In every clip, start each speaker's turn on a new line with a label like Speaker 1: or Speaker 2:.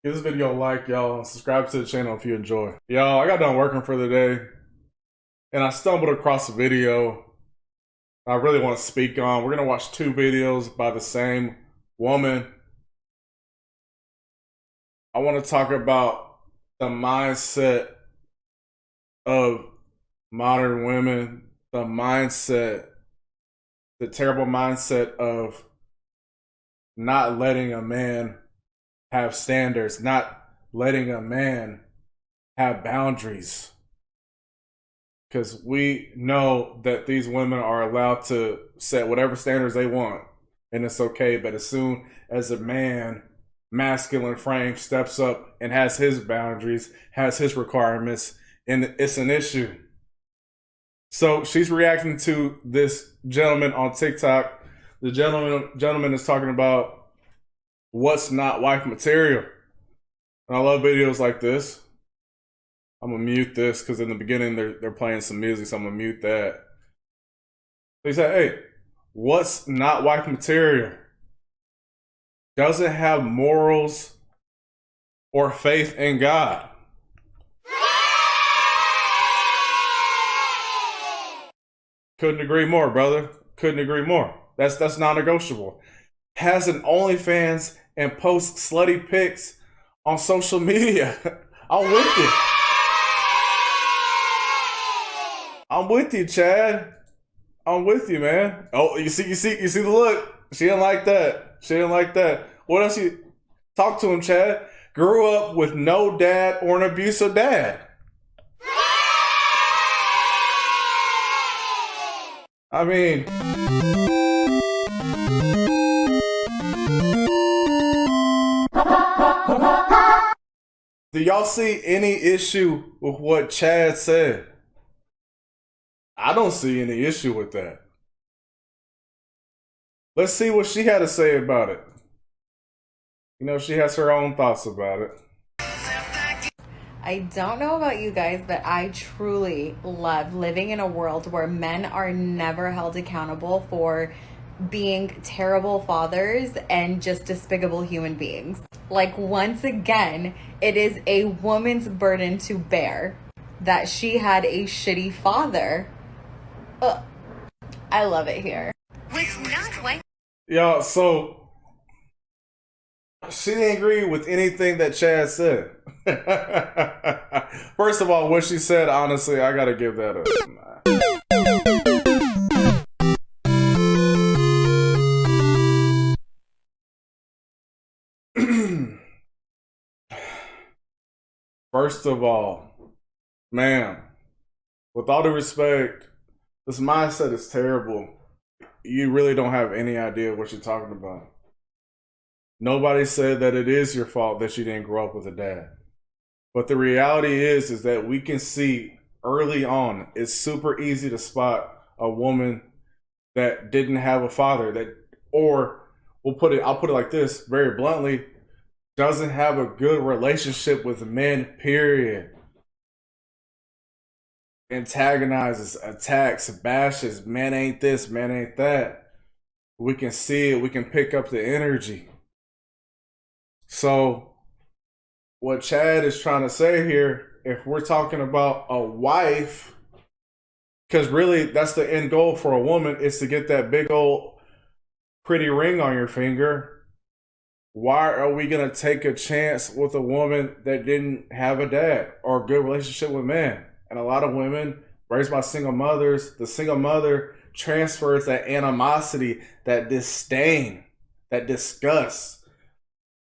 Speaker 1: Give this video a like, y'all, and subscribe to the channel if you enjoy. Y'all, I got done working for the day, and I stumbled across a video I really want to speak on. We're going to watch two videos by the same woman. I want to talk about the mindset of modern women, the terrible mindset of not letting a man have standards, not letting a man have boundaries. Because we know that these women are allowed to set whatever standards they want, and it's okay. But as soon as a man, masculine frame, steps up and has his boundaries, has his requirements, and it's an issue. So she's reacting to this gentleman on TikTok. The gentleman is talking about what's not wife material. And I love videos like this. I'm gonna mute this because in the beginning they're playing some music, so I'm gonna mute that. So he said, hey, what's not wife material? Doesn't have morals or faith in God. Couldn't agree more, brother. Couldn't agree more. That's non-negotiable. Has an OnlyFans and posts slutty pics on social media. I'm with you. I'm with you, Chad. I'm with you, man. Oh, you see the look. She didn't like that. She didn't like that. What else you talk to him, Chad? Grew up with no dad or an abusive dad. I mean, do y'all see any issue with what Chad said? I don't see any issue with that. Let's see what she had to say about it. You know, she has her own thoughts about it.
Speaker 2: I don't know about you guys, but I truly love living in a world where men are never held accountable for being terrible fathers and just despicable human beings. Like, once again, it is a woman's burden to bear that she had a shitty father. Ugh. I love it here.
Speaker 1: Y'all, so she didn't agree with anything that Chad said. First of all, what she said, honestly, I gotta give that up. First of all, ma'am, with all due respect, this mindset is terrible. You really don't have any idea what you're talking about. Nobody said that it is your fault that you didn't grow up with a dad. But the reality is that we can see early on, it's super easy to spot a woman that didn't have a father, that, or I'll put it like this, very bluntly, doesn't have a good relationship with men, period. Antagonizes, attacks, bashes, man ain't this, man ain't that. We can see it, we can pick up the energy. So what Chad is trying to say here, if we're talking about a wife, because really that's the end goal for a woman, is to get that big old pretty ring on your finger. Why are we going to take a chance with a woman that didn't have a dad or a good relationship with men? And a lot of women raised by single mothers, the single mother transfers that animosity, that disdain, that disgust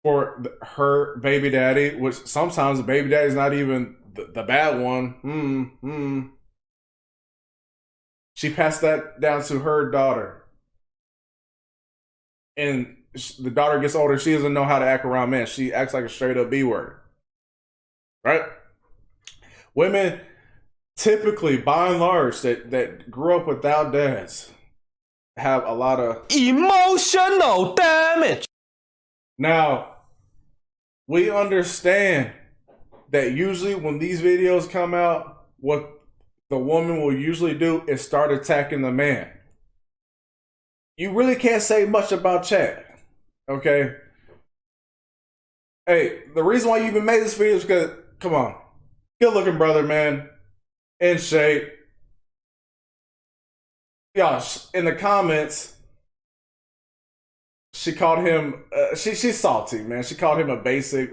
Speaker 1: for her baby daddy, which sometimes the baby daddy is not even the bad one. She passed that down to her daughter. And the daughter gets older, she doesn't know how to act around men. She acts like a straight up B word. Right? Women typically, by and large, that grew up without dads have a lot of
Speaker 3: emotional damage.
Speaker 1: Now, we understand that usually when these videos come out, what the woman will usually do is start attacking the man. You really can't say much about Chad, okay? Hey, the reason why you even made this video is because, come on, good looking brother, man, in shape. Y'all, in the comments, she called him. She's salty, man. She called him a basic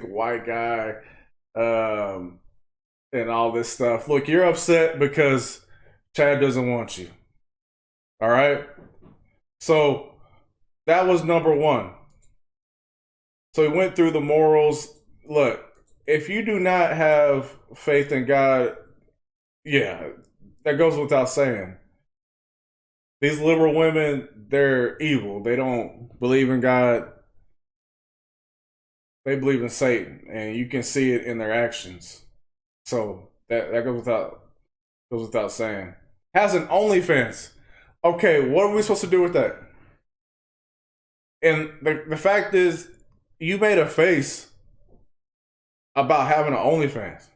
Speaker 1: white guy, and all this stuff. Look, you're upset because Chad doesn't want you. All right. So that was number one. So he went through the morals. Look, if you do not have faith in God, yeah, that goes without saying. These liberal women, they're evil. They don't believe in God. They believe in Satan, and you can see it in their actions. So that goes without saying. Has an OnlyFans. Okay, what are we supposed to do with that? And the fact is, you made a face about having an OnlyFans.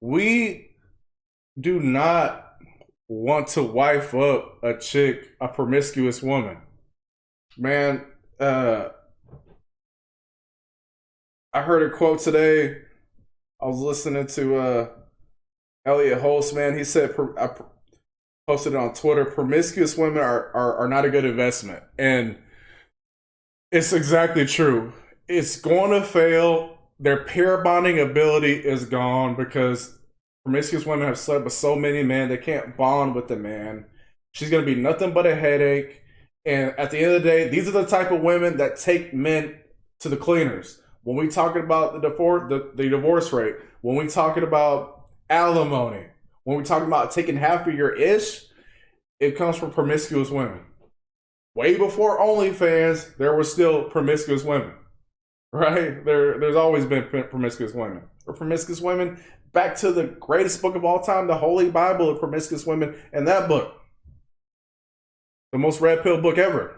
Speaker 1: We do not want to wife up a chick, a promiscuous woman. Man, I heard a quote today. I was listening to Elliot Holst, man. He said, I posted it on Twitter, promiscuous women are not a good investment. And it's exactly true. It's going to fail. Their pair bonding ability is gone because promiscuous women have slept with so many men, they can't bond with the man. She's going to be nothing but a headache. And at the end of the day, these are the type of women that take men to the cleaners. When we talking about the divorce rate, when we talking about alimony, when we talking about taking half of your ish, it comes from promiscuous women. Way before OnlyFans, there were still promiscuous women, right? There's always been promiscuous women. Or promiscuous women, back to the greatest book of all time, the Holy Bible of promiscuous women, and that book, the most red pill book ever.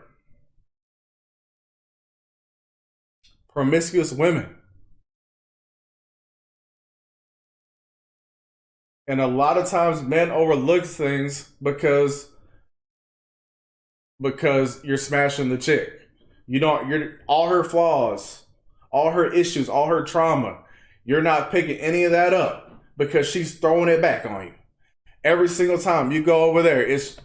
Speaker 1: Promiscuous women. And a lot of times men overlook things because you're smashing the chick. You're all her flaws, all her issues, all her trauma. You're not picking any of that up because she's throwing it back on you. Every single time you go over there, it's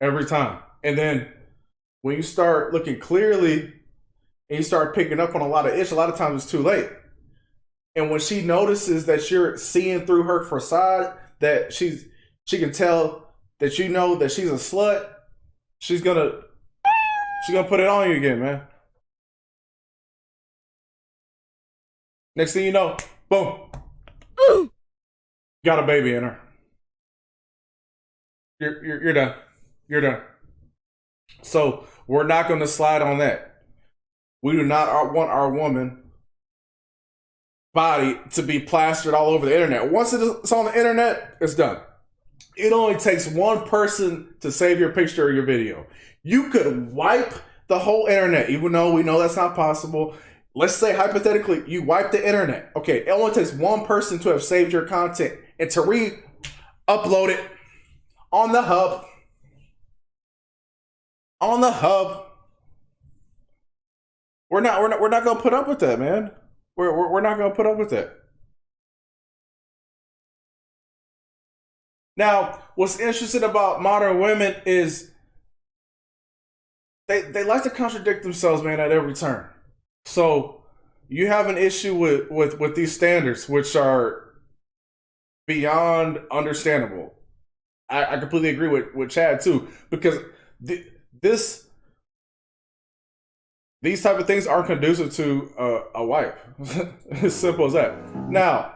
Speaker 1: every time. And then when you start looking clearly and you start picking up on a lot of issues, a lot of times it's too late. And when she notices that you're seeing through her facade, that she can tell that you know that she's a slut, she's gonna put it on you again, man. Next thing you know, boom, got a baby in her. You're done. You're done. So we're not going to slide on that. We do not want our woman body to be plastered all over the internet. Once it's on the internet, it's done. It only takes one person to save your picture or your video. You could wipe the whole internet, even though we know that's not possible. Let's say hypothetically you wipe the internet. Okay, it only takes one person to have saved your content and to re-upload it on the hub. On the hub. We're not gonna put up with that, man. We're not gonna put up with that. Now, what's interesting about modern women is they like to contradict themselves, man, at every turn. So you have an issue with these standards, which are beyond understandable. I completely agree with Chad too, because these type of things aren't conducive to a wife. As simple as that. Now,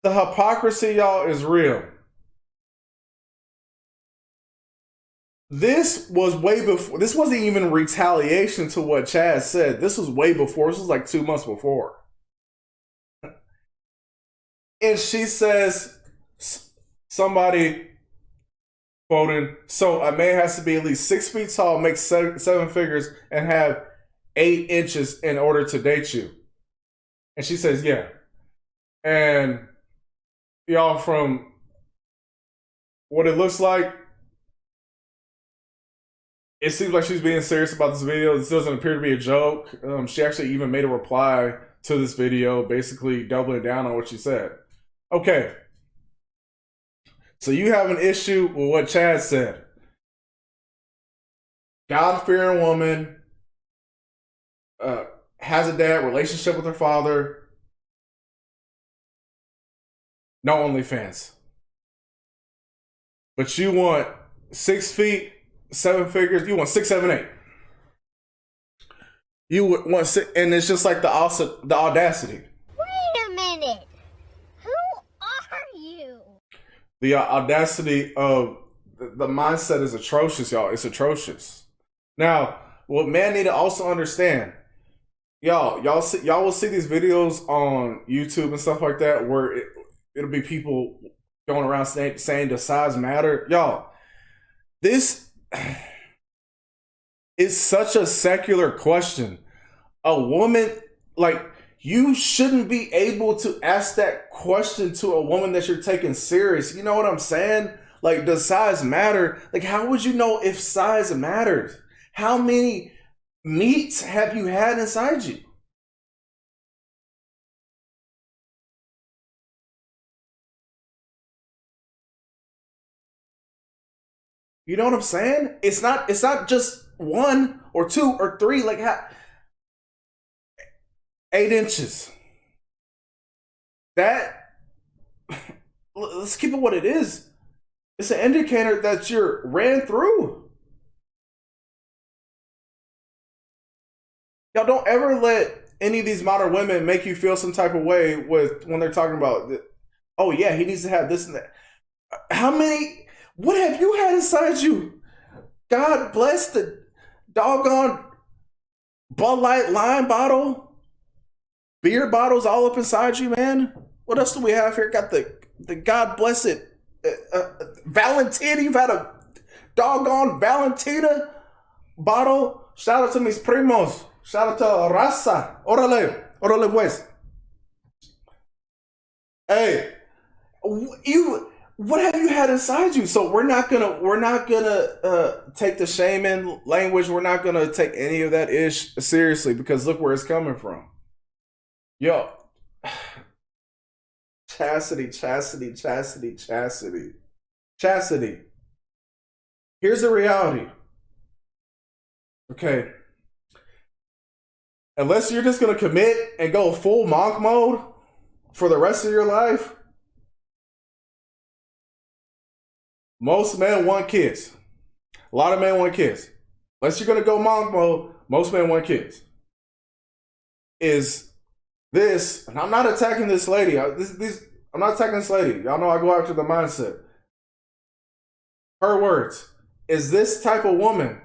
Speaker 1: the hypocrisy, y'all, is real. This was way before. This wasn't even retaliation to what Chad said. This was way before. This was like 2 months before. And she says, somebody quoting, so a man has to be at least 6 feet tall, make seven figures, and have 8 inches in order to date you. And she says, yeah. And y'all, from what it looks like, it seems like she's being serious about this video. This doesn't appear to be a joke. She actually even made a reply to this video, basically doubling down on what she said. Okay. So you have an issue with what Chad said. God-fearing woman, has a dad, relationship with her father, no OnlyFans. But you want 6 feet, 7 figures, you want 6, 7, 8. You would want 6, and it's just like the audacity.
Speaker 4: Wait a minute. Who are you?
Speaker 1: The audacity of the mindset is atrocious, y'all. It's atrocious. Now, what men need to also understand, y'all will see these videos on YouTube and stuff like that where it'll be people going around saying does size matter? Y'all, this is such a secular question. A woman, like, you shouldn't be able to ask that question to a woman that you're taking serious. You know what I'm saying? Like, does size matter? Like, how would you know if size matters? How many meats have you had inside you? You know what I'm saying? It's not just 1 or 2 or 3, like 8 inches. That, let's keep it what it is. It's an indicator that you're ran through. Y'all don't ever let any of these modern women make you feel some type of way when they're talking about, oh yeah, he needs to have this and that. What have you had inside you? God bless the doggone Bud Light lime bottle, beer bottles all up inside you, man. What else do we have here? Got the God bless it Valentina. You've had a doggone Valentina bottle. Shout out to mis primos. Shout out to Raza. Orale pues. Hey, what have you had inside you? So we're not gonna take the shaming language. We're not gonna take any of that ish seriously because look where it's coming from. Yo, chastity. Here's the reality. Okay. Unless you're just gonna commit and go full monk mode for the rest of your life, most men want kids. A lot of men want kids. Unless you're gonna go monk mode, most men want kids. Is this, and I'm not attacking this lady. I'm not attacking this lady. Y'all know I go after the mindset. Her words. Is this type of woman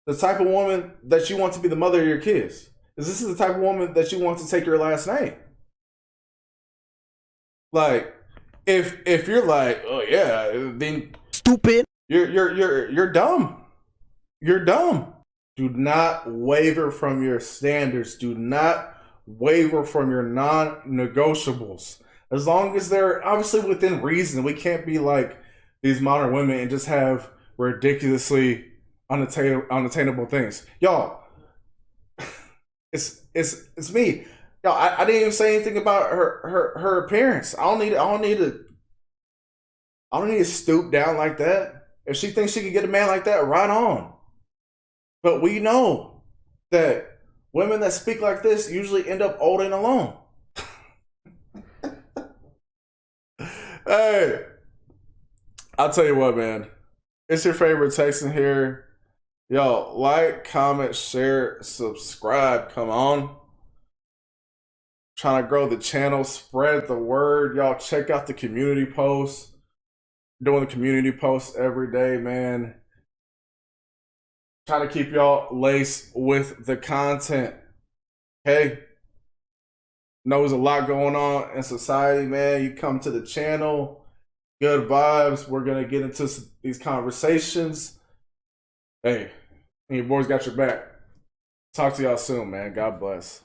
Speaker 1: the type of woman that you want to be the mother of your kids? Is this the type of woman that you want to take your last name? Like, if you're like, oh yeah, then
Speaker 3: Stupid.
Speaker 1: you're dumb. You're dumb. Do not waver from your standards. Do not waver from your non-negotiables. As long as they're obviously within reason. We can't be like these modern women and just have ridiculously unattainable things. Y'all, it's me. Y'all, I didn't even say anything about her appearance. I don't need to stoop down like that. If she thinks she can get a man like that, right on. But we know that women that speak like this usually end up old and alone. Hey, I'll tell you what, man. It's your favorite Texan here. Yo, like, comment, share, subscribe. Come on. Trying to grow the channel, spread the word. Y'all check out the community posts. Doing the community posts every day, man. Trying to keep y'all laced with the content. Okay? Know there's a lot going on in society, man. You come to the channel, good vibes. We're going to get into these conversations. Hey, your boys got your back. Talk to y'all soon, man. God bless.